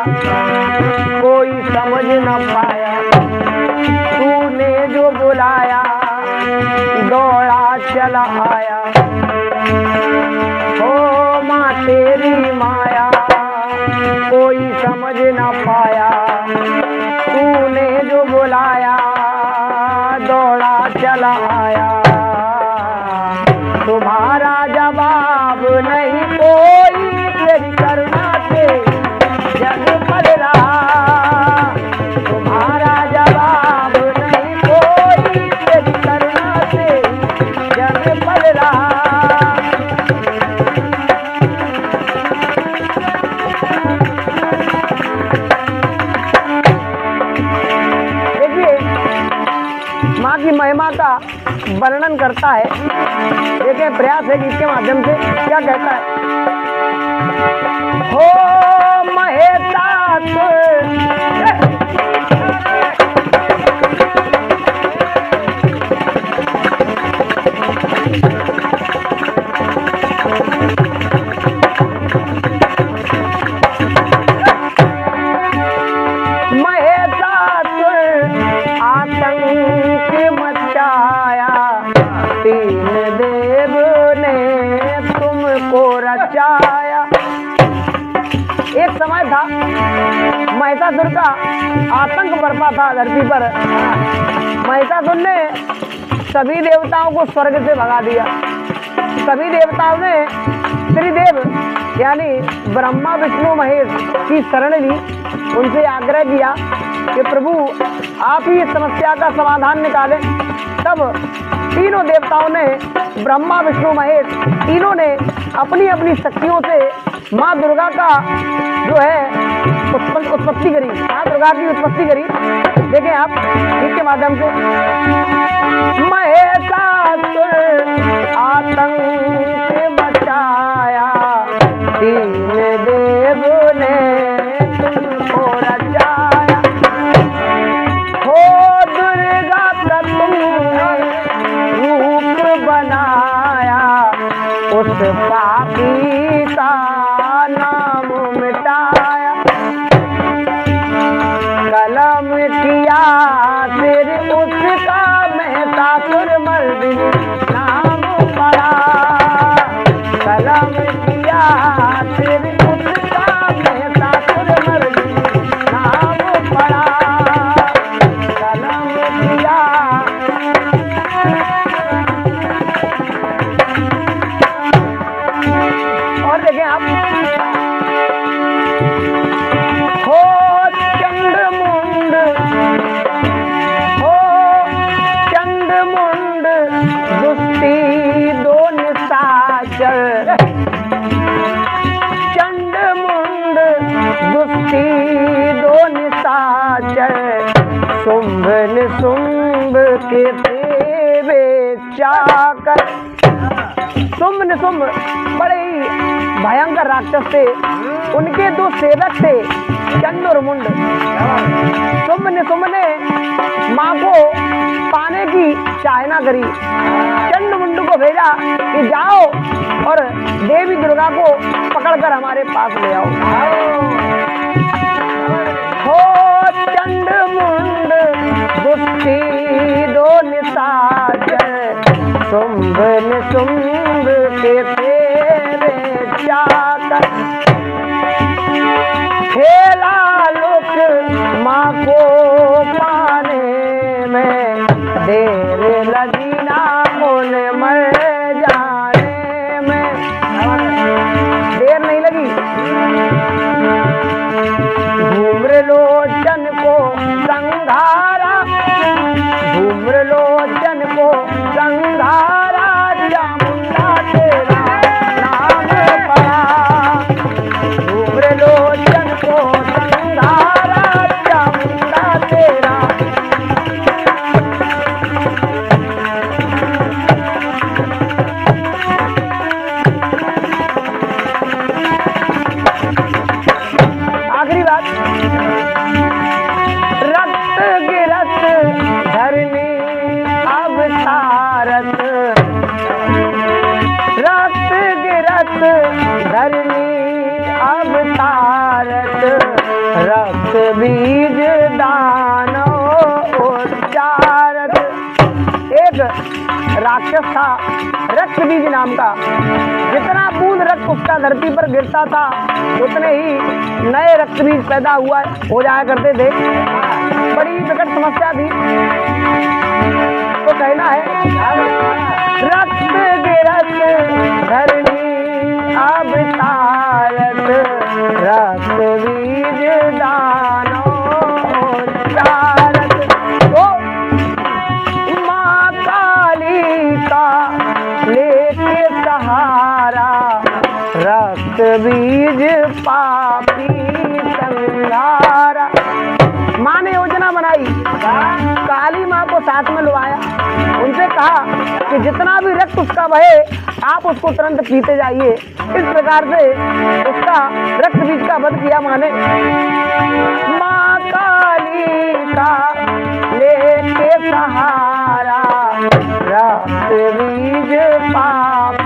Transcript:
कोई समझ न पाया, तूने जो बुलाया दौड़ा चला आया। हो माँ तेरी माया कोई समझ न पाया, तूने जो बुलाया दौड़ा चला आया। तुम्हारा जवाब नहीं कोई, तेरी करुणा से जग पल रहा। तुम्हारा जवाब नहीं कोई, तेरी करुणा से जग पल रहा। देखिए माँ की महिमा का वर्णन करता है। देखिए प्रयास है गीत के माध्यम से क्या कहता है। हो महेता आतंक मचाया, तीन देव ने तुमको रचाया। एक समय था महिषासुर का आतंक बरपा था धरती पर। महिषासुर ने सभी देवताओं को स्वर्ग से भगा दिया। सभी देवताओं ने त्रिदेव यानी ब्रह्मा विष्णु महेश की शरण ली। उनसे आग्रह किया कि प्रभु आप ही इस समस्या का समाधान निकालें। तब तीनों देवताओं ने, ब्रह्मा विष्णु महेश तीनों ने अपनी अपनी शक्तियों से माँ दुर्गा का जो है उत्पत्ति करी। माँ दुर्गा की उत्पत्ति करी। देखें आप इसके माध्यम से। महिषासुर आतंक मचाया, तीन देव ने तुमको रचाया। हो दुर्गा का तुमने रूप बनाया, उस पापी का नाम मिटाया। कलम किया फिर उसका महिषासुर मर्दिनी नाम पड़ा। कलम किया फिर उसका महिषासुर मर्दिनी नाम पड़ा। कलम किया और देखें आप। हो चंडमुंड, हो चंडमुंड दुष्टी दो निशाचर। चंडमुंड दुष्टी दो निशाचर, शुंभ निशुंभ के थे वे चाकर। शुंभ निशुंभ बड़े ही भयंकर राक्षस थे। उनके दो सेवक थे चंड और मुंड। शुंभ निशुंभ ने माँ को पाने की चाहना करी। चंड मुंड को भेजा कि जाओ और देवी दुर्गा को पकड़कर हमारे पास ले आओ। हो चंड मुंड दुष्टी दो निशाचर, शुंभ निशुंभ के तेरे चाकर। खेला लोक माँ को पाने में, देर लगी ना उन्हें मर जाने में। देर नहीं लगी। धूम्रलोचन को संघारा, धूम्रलोचन को संघारा, चामुंडा तेरा नाम पड़ा। धूम्रलोचन को संघारा, चामुंडा तेरा। आखिरी बात, रक्त गिरत धरनी अवतारत, रक्त गिरत धरनी अवतारत, रक्त बीज दानो उच्चारक। एक राक्षस था रक्त बीज नाम का, जितना बूंद रक्त उसका धरती पर गिरता था उतने ही नए रक्त बीज पैदा हो जाया करते थे। बड़ी विकट समस्या थी। तो कहना है रक्त गिरत धरणी अब तारक, रक्त बीज दानो उच्चारक। तो माँ काली का लेके सहारा, रक्त बीज पापी संहारा। माँ ने योजना बनाई, काली माँ को साथ में लुभाया, उनसे कहा कि जितना भी रक्त उसका बहे आप उसको तुरंत पीते जाइए। इस प्रकार से उसका रक्त बीज का वध किया माँ ने। माँ काली का लेके सहारा, रक्त बीज पाप